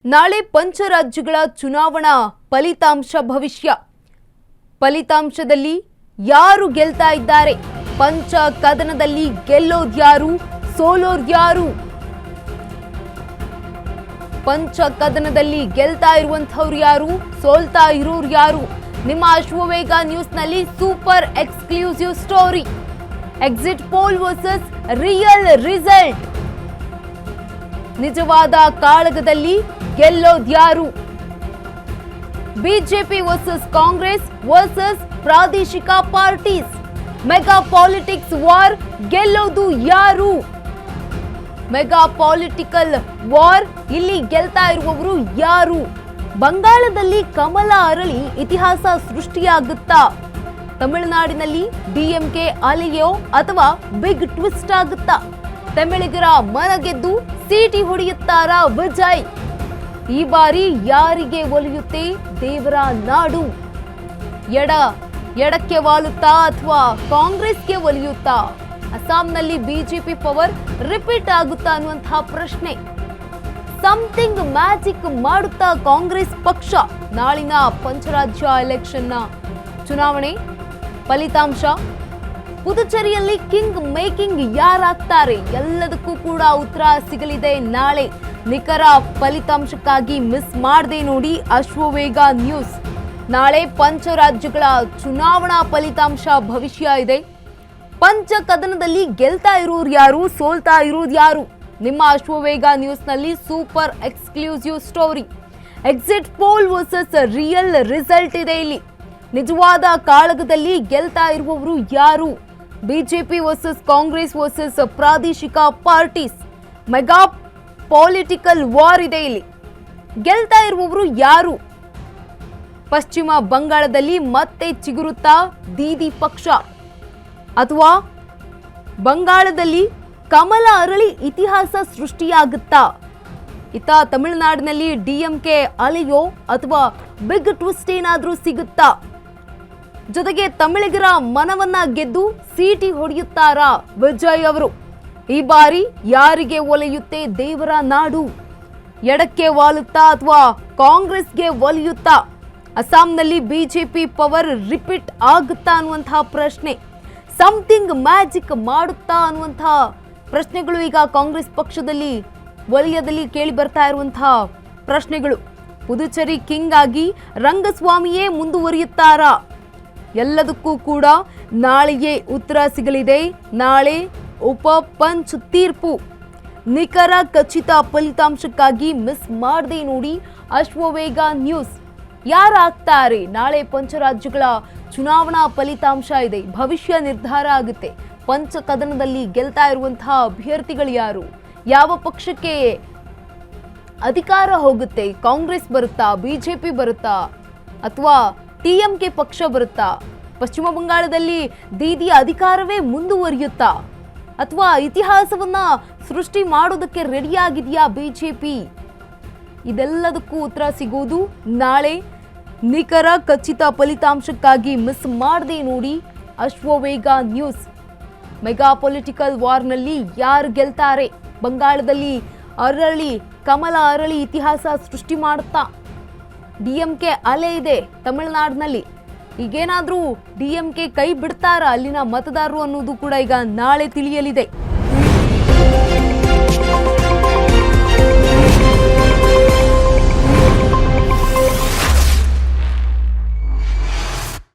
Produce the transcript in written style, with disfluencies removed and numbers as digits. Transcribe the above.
ನಾಳೆ ಪಂಚರಾಜ್ಯಗಳ ಚುನಾವಣಾ ಫಲಿತಾಂಶದಲ್ಲಿ ಯಾರು ಗೆಲ್ತಾ ಇದ್ದಾರೆ? ಪಂಚ ಕದನದಲ್ಲಿ ಗೆಲ್ಲೋದ್ಯಾರು, ಸೋಲೋದ್ಯಾರು? ಪಂಚ ಕದನದಲ್ಲಿ ಗೆಲ್ತಾ ಇರುವಂತವರು ಯಾರು, ಸೋಲ್ತಾ ಇರೋರು ಯಾರು? ನಿಮ್ಮ ಅಶ್ವವೇಗ ನ್ಯೂಸ್ ನಲ್ಲಿ super exclusive story. Exit poll versus real result. ನಿಜವಾದ ಕಾಳಗದಲ್ಲಿ ಗೆಲ್ಲೋದ್ಯಾರು? ಬಿಜೆಪಿ ವರ್ಸಸ್ ಕಾಂಗ್ರೆಸ್ ವರ್ಸಸ್ ಪ್ರಾದೇಶಿಕ ಪಾರ್ಟೀಸ್. Mega politics war. ಗೆಲ್ಲೋದು ಯಾರು? Mega political war. ಇಲ್ಲಿ ಗೆಲ್ತಾ ಇರುವವರು ಯಾರು? ಬಂಗಾಳದಲ್ಲಿ ಕಮಲ ಅರಳಿ ಇತಿಹಾಸ ಸೃಷ್ಟಿಯಾಗುತ್ತಾ? ತಮಿಳುನಾಡಿನಲ್ಲಿ ಡಿಎಂಕೆ ಅಲೆಯೋ ಅಥವಾ ಬಿಗ್ ಟ್ವಿಸ್ಟ್ ಆಗುತ್ತಾ? ತಮಿಳಿಗರ ಮನಗೆದ್ದು ಸೀಟಿ ಹೊಡೆಯುತ್ತಾರಾ ವಿಜಯ್? ಈ ಬಾರಿ ಯಾರಿಗೆ ಒಲಿಯುತ್ತೆ ದೇವರ ನಾಡು? ಎಡಕ್ಕೆ ವಾಲುತ್ತಾ ಅಥವಾ ಕಾಂಗ್ರೆಸ್ಗೆ ಒಲಿಯುತ್ತಾ? ಅಸ್ಸಾಂನಲ್ಲಿ ಬಿಜೆಪಿ ಪವರ್ ರಿಪೀಟ್ ಆಗುತ್ತಾ ಅನ್ನುವಂತಹ ಪ್ರಶ್ನೆ. ಸಮಥಿಂಗ್ ಮ್ಯಾಜಿಕ್ ಮಾಡುತ್ತಾ ಕಾಂಗ್ರೆಸ್ ಪಕ್ಷ? ನಾಳಿನ ಪಂಚರಾಜ್ಯ ಎಲೆಕ್ಷನ್ನ ಚುನಾವಣೆ ಫಲಿತಾಂಶ. ಪುದುಚೇರಿಯಲ್ಲಿ ಕಿಂಗ್ ಮೇಕಿಂಗ್ ಯಾರಾಗ್ತಾರೆ? ಎಲ್ಲದಕ್ಕೂ ಕೂಡ ಉತ್ತರ ಸಿಗಲಿದೆ ನಾಳೆ. ನಿಖರ ಫಲಿತಾಂಶಕ್ಕಾಗಿ ಮಿಸ್ ಮಾಡದೆ ನೋಡಿ ಅಶ್ವವೇಗ ನ್ಯೂಸ್. ನಾಳೆ ಪಂಚರಾಜ್ಯಗಳ ಚುನಾವಣಾ ಫಲಿತಾಂಶ ಭವಿಷ್ಯ ಇದೆ. ಪಂಚ ಕದನದಲ್ಲಿ ಗೆಲ್ತಾ ಇರೋರು ಯಾರು, ಸೋಲ್ತಾ ಇರೋರು ಯಾರು? ನಿಮ್ಮ ಅಶ್ವವೇಗ ನ್ಯೂಸ್ ನಲ್ಲಿ super exclusive story. Exit poll versus real result ಇದೆ ಇಲ್ಲಿ. ನಿಜವಾದ ಕಾಳಗದಲ್ಲಿ ಗೆಲ್ತಾ ಇರುವವರು ಯಾರು? ಬಿಜೆಪಿ ವರ್ಸಸ್ ಕಾಂಗ್ರೆಸ್ ವರ್ಸಸ್ ಪ್ರಾದೇಶಿಕ ಪಾರ್ಟೀಸ್. ಮೆಗಾ ಪೊಲಿಟಿಕಲ್ ವಾರ್ ಇದೆ ಇಲ್ಲಿ. ಗೆಲ್ತಾ ಇರುವವರು ಯಾರು? ಪಶ್ಚಿಮ ಬಂಗಾಳದಲ್ಲಿ ಮತ್ತೆ ಚಿಗುರುತ್ತಾ ದೀದಿ ಪಕ್ಷ? ಅಥವಾ ಬಂಗಾಳದಲ್ಲಿ ಕಮಲ ಅರಳಿ ಇತಿಹಾಸ ಸೃಷ್ಟಿಯಾಗುತ್ತಾ? ಇತ್ತ ತಮಿಳುನಾಡಿನಲ್ಲಿ ಡಿಎಂಕೆ ಅಲೆಯೋ ಅಥವಾ ಬಿಗ್ ಟ್ವಿಸ್ಟ್ ಏನಾದ್ರೂ ಸಿಗುತ್ತಾ? ಜೊತೆಗೆ ತಮಿಳಿಗರ ಮನವನ್ನ ಗೆದ್ದು ಸೀಟಿ ಹೊಡೆಯುತ್ತಾರಾ ವಿಜಯ್ ಅವರು? ಈ ಬಾರಿ ಯಾರಿಗೆ ಒಲಿಯುತ್ತೆ ದೇವರ ನಾಡು? ಎಡಕ್ಕೆ ವಾಲುತ್ತಾ ಅಥವಾ ಕಾಂಗ್ರೆಸ್ಗೆ ಒಲಿಯುತ್ತಾ? ಅಸ್ಸಾಂನಲ್ಲಿ ಬಿಜೆಪಿ ಪವರ್ ರಿಪೀಟ್ ಆಗುತ್ತಾ ಅನ್ನುವಂತಹ ಪ್ರಶ್ನೆ. ಸಮಥಿಂಗ್ ಮ್ಯಾಜಿಕ್ ಮಾಡುತ್ತಾ ಅನ್ನುವಂತಹ ಪ್ರಶ್ನೆಗಳು ಈಗ ಕಾಂಗ್ರೆಸ್ ಪಕ್ಷದಲ್ಲಿ ವಲಯದಲ್ಲಿ ಕೇಳಿ ಬರ್ತಾ ಇರುವಂತಹ ಪ್ರಶ್ನೆಗಳು. ಪುದುಚೇರಿ ಕಿಂಗ್ ಆಗಿ ರಂಗಸ್ವಾಮಿಯೇ ಮುಂದುವರಿಯುತ್ತಾರಾ? ಎಲ್ಲದಕ್ಕೂ ಕೂಡ ನಾಳೆಯೇ ಉತ್ತರ ಸಿಗಲಿದೆ. ನಾಳೆ ಉಪ ಪಂಚ್ ತೀರ್ಪು. ನಿಖರ ಖಚಿತ ಫಲಿತಾಂಶಕ್ಕಾಗಿ ಮಿಸ್ ಮಾಡದೆ ನೋಡಿ ಅಶ್ವವೇಗ ನ್ಯೂಸ್. ಯಾರಾಗ್ತಾರೆ? ನಾಳೆ ಪಂಚರಾಜ್ಯಗಳ ಚುನಾವಣಾ ಫಲಿತಾಂಶ ಇದೆ. ಭವಿಷ್ಯ ನಿರ್ಧಾರ ಆಗುತ್ತೆ. ಪಂಚ ಕದನದಲ್ಲಿ ಗೆಲ್ತಾ ಇರುವಂತಹ ಅಭ್ಯರ್ಥಿಗಳು ಯಾರು? ಯಾವ ಪಕ್ಷಕ್ಕೆ ಅಧಿಕಾರ ಹೋಗುತ್ತೆ? ಕಾಂಗ್ರೆಸ್ ಬರುತ್ತಾ, ಬಿಜೆಪಿ ಬರುತ್ತಾ, ಅಥವಾ ಟಿಎಂಕೆ ಪಕ್ಷ ಬರುತ್ತಾ? ಪಶ್ಚಿಮ ಬಂಗಾಳದಲ್ಲಿ ದೀದಿ ಅಧಿಕಾರವೇ ಮುಂದುವರಿಯುತ್ತಾ, ಅಥವಾ ಇತಿಹಾಸವನ್ನ ಸೃಷ್ಟಿ ಮಾಡೋದಕ್ಕೆ ರೆಡಿಯಾಗಿದೆಯಾ ಬಿಜೆಪಿ? ಇದೆಲ್ಲದಕ್ಕೂ ಉತ್ತರ ಸಿಗುವುದು ನಾಳೆ. ನಿಖರ ಖಚಿತ ಫಲಿತಾಂಶಕ್ಕಾಗಿ ಮಿಸ್ ಮಾಡದೆ ನೋಡಿ ಅಶ್ವವೇಗ ನ್ಯೂಸ್. ಮೆಗಾ ಪೊಲಿಟಿಕಲ್ ವಾರ್ನಲ್ಲಿ ಯಾರು ಗೆಲ್ತಾರೆ? ಬಂಗಾಳದಲ್ಲಿ ಕಮಲ ಅರಳಿ ಇತಿಹಾಸ ಸೃಷ್ಟಿ ಮಾಡುತ್ತಾ? ಡಿಎಂಕೆ ಅಲೆ ಇದೆ ತಮಿಳುನಾಡಿನಲ್ಲಿ. ಈಗೇನಾದ್ರೂ ಡಿಎಂಕೆ ಕೈ ಬಿಡ್ತಾರಾ ಅಲ್ಲಿನ ಮತದಾರರು ಅನ್ನೋದು ಕೂಡ ಈಗ ನಾಳೆ ತಿಳಿಯಲಿದೆ.